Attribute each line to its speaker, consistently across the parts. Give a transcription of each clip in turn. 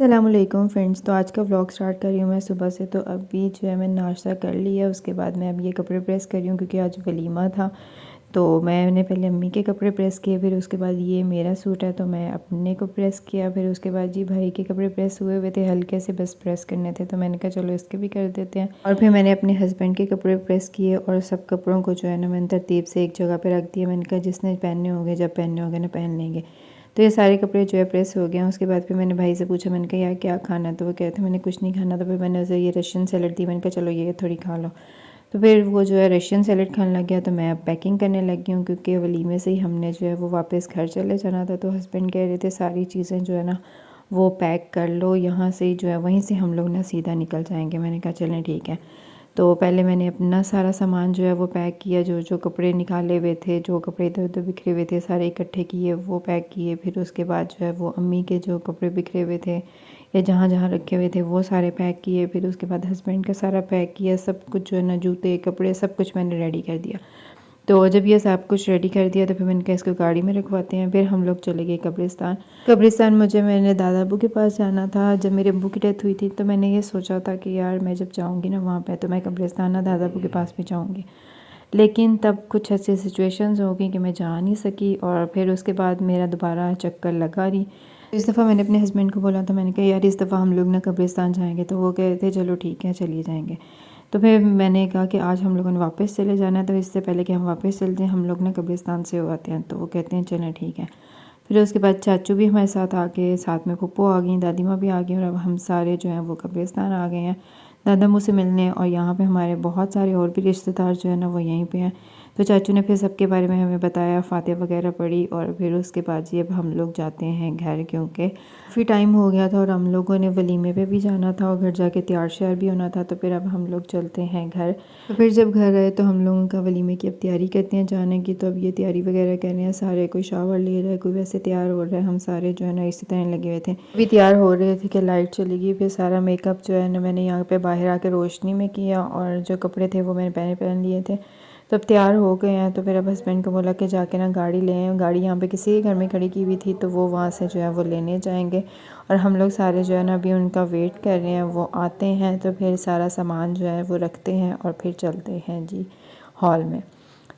Speaker 1: अस्सलामुअलैकुम फ्रेंड्स। तो आज का व्लॉग स्टार्ट कर रही हूँ मैं सुबह से। तो अभी जो है मैंने नाश्ता कर लिया, उसके बाद मैं अब ये कपड़े प्रेस कर रही हूँ क्योंकि आज वलीमा था। तो मैंने पहले अम्मी के कपड़े प्रेस किए, फिर उसके बाद ये मेरा सूट है तो मैं अपने को प्रेस किया, फिर उसके बाद जी भाई के कपड़े प्रेस हुए हुए थे, हल्के से बस प्रेस करने थे तो मैंने कहा चलो इसके भी कर देते हैं। और फिर मैंने अपने हस्बैंड के कपड़े प्रेस किए और सब कपड़ों को जो है ना मैंने तरतीब से एक जगह पर रख दिया। मैंने कहा जिसने पहनने होंगे, जब पहनने होंगे ना पहन लेंगे। तो ये सारे कपड़े जो है प्रेस हो गए हैं। उसके बाद फिर मैंने भाई से पूछा, मैंने कहा यार क्या खाना है, तो वो कहते मैंने कुछ नहीं खाना। तो फिर मैंने उसे ये रशियन सैलड दी, मैंने कहा चलो ये थोड़ी खा लो। तो फिर वो जो है रशियन सैलड खाने लग गया। तो मैं अब पैकिंग करने लग गई हूँ क्योंकि वलीमे से ही हमने जो है वो वापस घर चले जाना था। तो हस्बैंड कह रहे थे सारी चीज़ें जो है ना वो पैक कर लो, यहाँ से ही जो है वहीं से हम लोग ना सीधा निकल जाएंगे। मैंने कहा चलें ठीक है। तो पहले मैंने अपना सारा सामान जो है वो पैक किया, जो जो कपड़े निकाले हुए थे, जो कपड़े इधर उधर बिखरे हुए थे सारे इकट्ठे किए, वो पैक किए। फिर उसके बाद जो है वो अम्मी के जो कपड़े बिखरे हुए थे या जहाँ जहाँ रखे हुए थे वो सारे पैक किए। फिर उसके बाद हस्बैंड का सारा पैक किया, सब कुछ जो है ना जूते कपड़े सब कुछ मैंने रेडी कर दिया। तो जब ये सब कुछ रेडी कर दिया तो फिर मैंने कहा इसको गाड़ी में रखवाते हैं। फिर हम लोग चले गए कब्रिस्तान। कब्रिस्तान मुझे मेरे दादा अबू के पास जाना था। जब मेरे अबू की डेथ हुई थी तो मैंने ये सोचा था कि यार मैं जब जाऊँगी ना वहाँ पे तो मैं कब्रिस्तान ना दादा अबू के पास भी जाऊँगी। लेकिन तब कुछ ऐसी सिचुएशंस हो गई कि मैं जा नहीं सकी और फिर उसके बाद मेरा दोबारा चक्कर लगा नहीं। इस दफ़ा मैंने अपने हस्बैंड को बोला था, मैंने कहा यार इस दफ़ा हम लोग ना कब्रिस्तान जाएंगे। तो वो कह रहे थे चलो ठीक है चलिए जाएंगे। तो फिर मैंने कहा कि आज हम लोगों ने वापस चले जाना है, तो इससे पहले कि हम वापस चलते हैं हम लोग ना कब्रिस्तान से हो आते हैं। तो वो कहते हैं चलें ठीक है। फिर उसके बाद चाचू भी हमारे साथ आ गए, साथ में फूफो आ गई, दादी माँ भी आ गई और अब हम सारे जो हैं वो कब्रिस्तान आ गए हैं दादा मुझसे मिलने। और यहाँ पे हमारे बहुत सारे और भी रिश्तेदार जो है ना वो यहीं पे हैं। तो चाचू ने फिर सबके बारे में हमें बताया, फातिहा वगैरह पढ़ी और फिर उसके बाद जी अब हम लोग जाते हैं घर क्योंकि काफ़ी टाइम हो गया था और हम लोगों ने वलीमे पे भी जाना था और घर जाके तैयार श्यार भी होना था। तो फिर अब हम लोग चलते हैं घर। तो फिर जब घर आए तो हम लोगों का वलीमे की अब तैयारी करते हैं जाने की। तो अब ये तैयारी वगैरह कर रहे हैं सारे, कोई शावर ले रहा है, कोई वैसे तैयार हो रहा है। हम सारे जो है ना इसी तरह लगे हुए थे, अभी तैयार हो रहे थे कि लाइट चली गई। फिर सारा मेकअप जो है ना मैंने यहाँ पे बाहर आके रोशनी में किया और जो कपड़े थे वो मैंने पहन लिए थे। तो अब तैयार हो गए हैं। तो फिर अब हस्बैंड को बोला कि जाके ना गाड़ी ले आए। गाड़ी यहाँ पे किसी के घर में खड़ी की हुई थी तो वो वहाँ से जो है वो लेने जाएंगे। और हम लोग सारे जो है ना अभी उनका वेट कर रहे हैं, वो आते हैं तो फिर सारा सामान जो है वो रखते हैं और फिर चलते हैं जी हॉल में।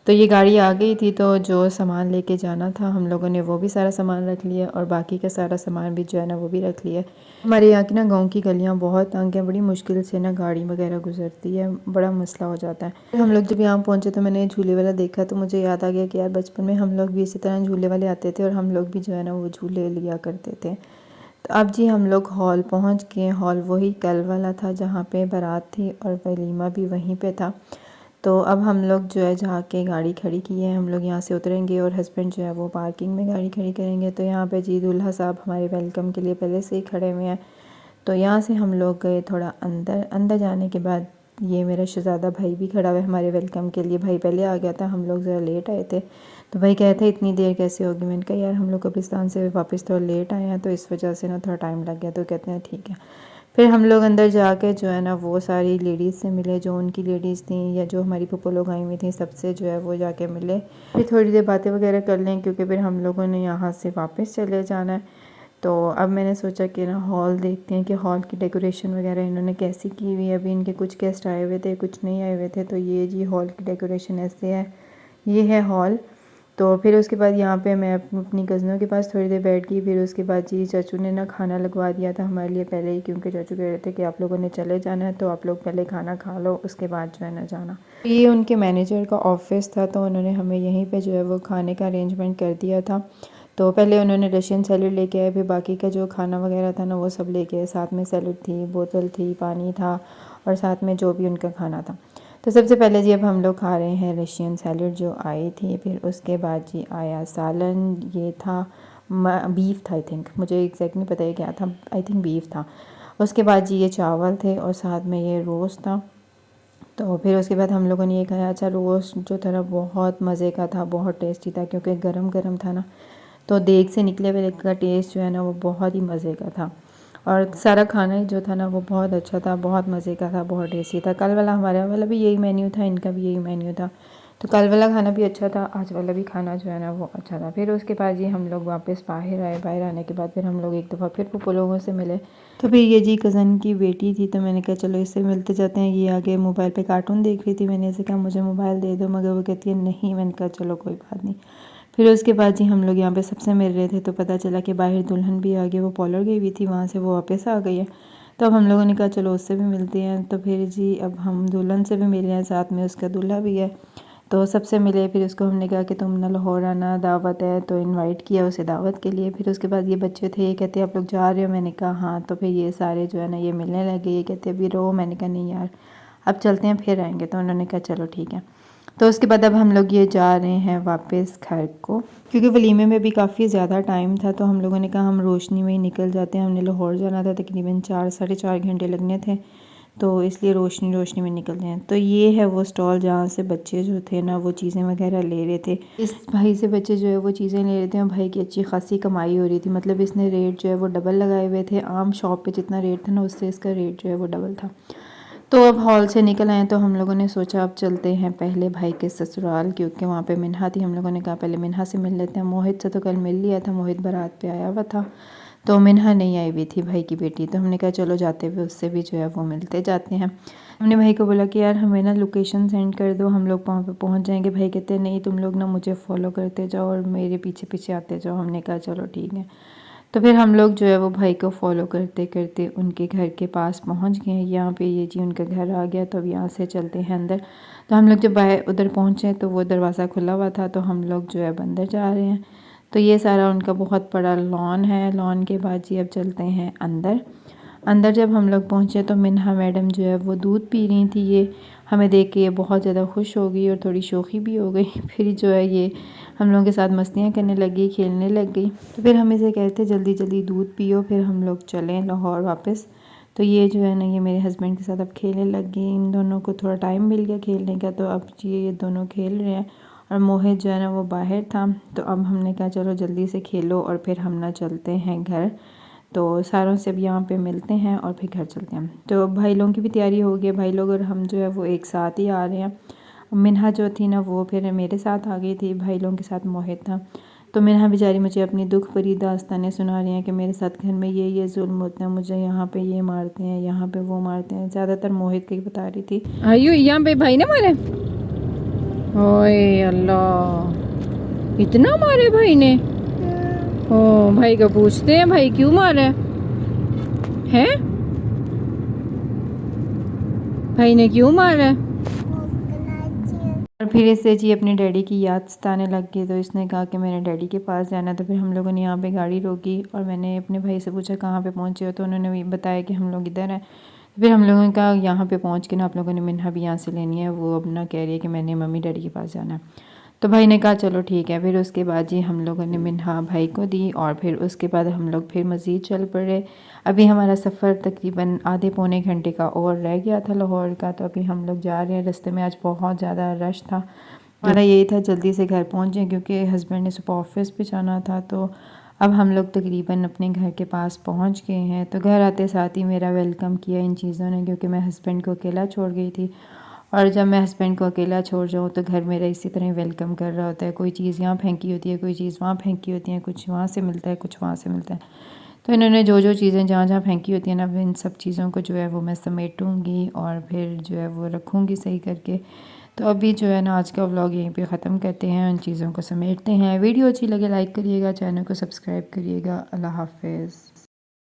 Speaker 1: तो ये गाड़ी आ गई थी तो जो सामान लेके जाना था हम लोगों ने वो भी सारा सामान रख लिया और बाकी का सारा सामान भी जो है ना वो भी रख लिया। हमारे यहाँ की ना गांव की गलियाँ बहुत तंग हैं, बड़ी मुश्किल से ना गाड़ी वगैरह गुजरती है, बड़ा मसला हो जाता है। फिर हम लोग जब यहाँ पहुँचे तो मैंने झूले वाला देखा तो मुझे याद आ गया कि यार बचपन में हम लोग भी इसी तरह झूले वाले आते थे और हम लोग भी जो है ना वो झूले लिया करते थे। तो अब जी हम लोग हॉल पहुँच गए। हॉल वही कल वाला था जहाँ पे बारात थी और वलीमा भी वहीं पे था। तो अब हम लोग जो है जाके गाड़ी खड़ी की है, हम लोग यहाँ से उतरेंगे और हस्बैंड जो है वो पार्किंग में गाड़ी खड़ी करेंगे। तो यहाँ पे जी दूल्हा साहब हमारे वेलकम के लिए पहले से ही खड़े हुए हैं। तो यहाँ से हम लोग गए थोड़ा अंदर। अंदर जाने के बाद ये मेरा शहज़ादा भाई भी खड़ा हुआ है हमारे वेलकम के लिए। भाई पहले आ गया था, हम लोग ज़रा लेट आए थे। तो भाई कहते थे इतनी देर कैसे होगी। मैंने कहा यार हम लोग कब्रिस्तान से वापस थोड़ा लेट आए हैं तो इस वजह से ना थोड़ा टाइम लग गया। तो कहते हैं ठीक है। फिर हम लोग अंदर जाके जो है ना वो सारी लेडीज़ से मिले, जो उनकी लेडीज़ थी या जो हमारी पप्पो लोग आई हुई थी सबसे जो है वो जाके मिले। फिर थोड़ी देर बातें वगैरह कर लें क्योंकि फिर हम लोगों ने यहाँ से वापस चले जाना है। तो अब मैंने सोचा कि ना हॉल देखते हैं कि हॉल की डेकोरेशन वगैरह इन्होंने कैसी की हुई है। अभी इनके कुछ गेस्ट आए हुए थे, कुछ नहीं आए हुए थे। तो ये जी हॉल की डेकोरेशन ऐसे है, ये है हॉल। तो फिर उसके बाद यहाँ पे मैं अपनी कज़नों के पास थोड़ी देर बैठ गई। फिर उसके बाद जी चाचू ने ना खाना लगवा दिया था हमारे लिए पहले ही, क्योंकि चाचू कह रहे थे कि आप लोगों ने चले जाना है तो आप लोग पहले खाना खा लो उसके बाद जो है ना जाना। ये उनके मैनेजर का ऑफिस था तो उन्होंने हमें यहीं पे जो है वो खाने का अरेंजमेंट कर दिया था। तो पहले उन्होंने रशियन सैलड लेके आए, फिर बाकी का जो खाना वगैरह था ना वो सब लेके आए। साथ में सैलड थी, बोतल थी, पानी था और साथ में जो भी उनका खाना था। तो सबसे पहले जी अब हम लोग खा रहे हैं रशियन सैलड जो आई थी। फिर उसके बाद जी आया सालन, ये था बीफ था, आई थिंक, मुझे एग्जैक्ट नहीं पता है क्या था, आई थिंक बीफ था। उसके बाद जी ये चावल थे और साथ में ये रोस्ट था। तो फिर उसके बाद हम लोगों ने ये खाया। अच्छा रोस्ट जो था ना बहुत मज़े का था, बहुत टेस्टी था क्योंकि गरम गरम था ना, तो देग से निकले हुए का टेस्ट जो है ना वो बहुत ही मज़े का था। और सारा खाना ही जो था ना वो बहुत अच्छा था, बहुत मज़े का था, बहुत टेस्टी था। कल वाला हमारे वाला भी यही मेन्यू था, इनका भी यही मेन्यू था। तो कल वाला खाना भी अच्छा था, आज वाला भी खाना जो है ना वो अच्छा था। फिर उसके बाद जी हम लोग वापस बाहर आए। बाहर आने के बाद फिर हम लोग एक दफ़ा फिर पुप्पो लोगों से मिले। तो फिर ये जी कज़न की बेटी थी, तो मैंने कहा चलो इससे मिलते जाते हैं। ये आगे मोबाइल पे कार्टून देख रही थी, मैंने इसे कहा मुझे मोबाइल दे दो, मगर वो कहती है नहीं। मैंने कहा चलो कोई बात नहीं। फिर उसके बाद जी हम लोग यहाँ पे सबसे मिल रहे थे, तो पता चला कि बाहर दुल्हन भी आ गई। वो पॉलर गई हुई थी, वहाँ से वो वापस आ गई है। तो अब हम लोगों ने कहा चलो उससे भी मिलते हैं। तो फिर जी अब हम दुल्हन से भी मिले हैं, साथ में उसका दूल्हा भी है। तो सबसे मिले। फिर उसको हमने कहा कि तुम ना लाहौर आना, दावत है। तो इनवाइट किया उसे दावत के लिए। फिर उसके बाद ये बच्चे थे, ये कहते आप लोग जा रहे हो? मैंने कहा हाँ। तो फिर ये सारे जो है ना ये मिलने लगे। ये कहते अभी रहो। मैंने कहा नहीं यार अब चलते हैं, फिर आएंगे। तो उन्होंने कहा चलो ठीक है। तो उसके बाद अब हम लोग ये जा रहे हैं वापस घर को, क्योंकि वलीमे में भी काफ़ी ज़्यादा टाइम था। तो हम लोगों ने कहा हम रोशनी में ही निकल जाते हैं। हमने लाहौर जाना था, तकरीबन 4-4.5 घंटे लगने थे, तो इसलिए रोशनी में निकलते हैं। तो ये है वो स्टॉल जहाँ से बच्चे जो थे ना वो चीज़ें वगैरह ले रहे थे। इस भाई से बच्चे जो है वो चीज़ें ले रहे थे और भाई की अच्छी खासी कमाई हो रही थी। मतलब इसने रेट जो है वो डबल लगाए हुए थे। आम शॉप पे जितना रेट था ना उससे इसका रेट जो है वो डबल था। तो अब हॉल से निकल आए, तो हम लोगों ने सोचा अब चलते हैं पहले भाई के ससुराल, क्योंकि वहाँ पे मिन्हा थी। हम लोगों ने कहा पहले मिन्हा से मिल लेते हैं। मोहित से तो कल मिल लिया था, मोहित बारात पे आया हुआ था। तो मिन्हा नहीं आई हुई थी, भाई की बेटी। तो हमने कहा चलो जाते हुए उससे भी जो है वो मिलते जाते हैं। हमने भाई को बोला कि यार हमें ना लोकेशन सेंड कर दो, हम लोग वहाँ पे पहुँच जाएंगे। भाई कहते हैं नहीं तुम लोग ना मुझे फॉलो करते जाओ और मेरे पीछे पीछे आते जाओ। हमने कहा चलो ठीक है। तो फिर हम लोग जो है वो भाई को फॉलो करते करते उनके घर के पास पहुंच गए। यहाँ पे ये जी उनका घर आ गया। तो अब यहाँ से चलते हैं अंदर। तो हम लोग जब बाहर उधर पहुँचे तो वो दरवाज़ा खुला हुआ था, तो हम लोग जो है अब अंदर जा रहे हैं। तो ये सारा उनका बहुत बड़ा लॉन है। लॉन के बाद जी अब चलते हैं अंदर। अंदर जब हम लोग पहुँचे तो मिन्हा मैडम जो है वो दूध पी रही थी। ये हमें देख के ये बहुत ज़्यादा खुश हो गई और थोड़ी शोखी भी हो गई। फिर जो है ये हम लोगों के साथ मस्तियाँ करने लगी, खेलने लग गई। तो फिर हम इसे कहते जल्दी जल्दी दूध पियो, फिर हम लोग चलें लाहौर वापस। तो ये जो है ना ये मेरे हस्बैंड के साथ अब खेलने लग गई। इन दोनों को थोड़ा टाइम मिल गया खेलने का, तो अब ये दोनों खेल रहे हैं। और मोहित जो है ना वो बाहर था। तो अब हमने कहा चलो जल्दी से खेलो और फिर हम ना चलते हैं घर। तो सारों से अब यहाँ पे मिलते हैं और फिर घर चलते हैं। तो भाई लोगों की भी तैयारी हो गई। भाई लोग और हम जो है वो एक साथ ही आ रहे हैं। मिन्हा जो थी ना वो फिर मेरे साथ आ गई थी, भाई लोगों के साथ मोहित था। तो मिन्हा बेचारी मुझे अपनी दुख भरी दास्तानें सुना रही हैं कि मेरे साथ घर में ये जुल्म होते हैं, मुझे यहाँ पे ये मारते हैं, यहाँ पे वो मारते हैं। ज़्यादातर मोहित की बता रही थी।
Speaker 2: आयु यहाँ पे भाई ने मारे? ओए अल्लाह, इतना मारे भाई ने? ओ भाई को पूछते हैं भाई क्यों मारे हैं? भाई ने क्यों मारा?
Speaker 1: और फिर इससे जी अपने डैडी की याद सताने लग गई। तो इसने कहा कि मैंने डैडी के पास जाना। तो फिर हम लोगों ने यहाँ पे गाड़ी रोकी और मैंने अपने भाई से पूछा कहाँ पे पहुँचे हो। तो उन्होंने भी बताया कि हम लोग इधर हैं। फिर हम लोगों ने कहा यहाँ पे पहुँच के ना आप लोगों ने मिन्हा भी यहाँ से लेनी है। वो अब ना कह रही है कि मैंने मम्मी डैडी के पास जाना है। तो भाई ने कहा चलो ठीक है। फिर उसके बाद जी हम लोगों ने मिन्हा भाई को दी और फिर उसके बाद हम लोग फिर मज़ीद चल पड़े। अभी हमारा सफ़र तकरीबन आधे पौने घंटे का और रह गया था लाहौर का। तो अभी हम लोग जा रहे हैं। रास्ते में आज बहुत ज़्यादा रश था। हमारा यही था जल्दी से घर पहुँच जाए, क्योंकि हस्बैंड ने सुबह ऑफिस पे जाना था। तो अब हम लोग तकरीबन अपने घर के पास पहुँच गए हैं। तो घर आते साथ ही मेरा वेलकम किया इन चीज़ों ने, क्योंकि मैं हस्बैंड को अकेला छोड़ गई थी। और जब मैं हस्बैंड को अकेला छोड़ जाऊँ तो घर मेरा इसी तरह वेलकम कर रहा होता है। कोई चीज़ यहाँ फेंकी होती है, कोई चीज़ वहाँ फेंकी होती है, कुछ वहाँ से मिलता है, कुछ वहाँ से मिलता है। तो इन्होंने जो जो चीज़ें जहाँ जहाँ फेंकी होती हैं ना, इन सब चीज़ों को जो है वो मैं समेटूँगी और फिर जो है वो रखूँगी सही करके। तो अभी जो है ना आज का व्लॉग यहीं पे ख़त्म करते हैं, उन चीज़ों को समेटते हैं। वीडियो अच्छी लगे लाइक करिएगा, चैनल को सब्सक्राइब करिएगा। अल्लाह हाफ़िज़।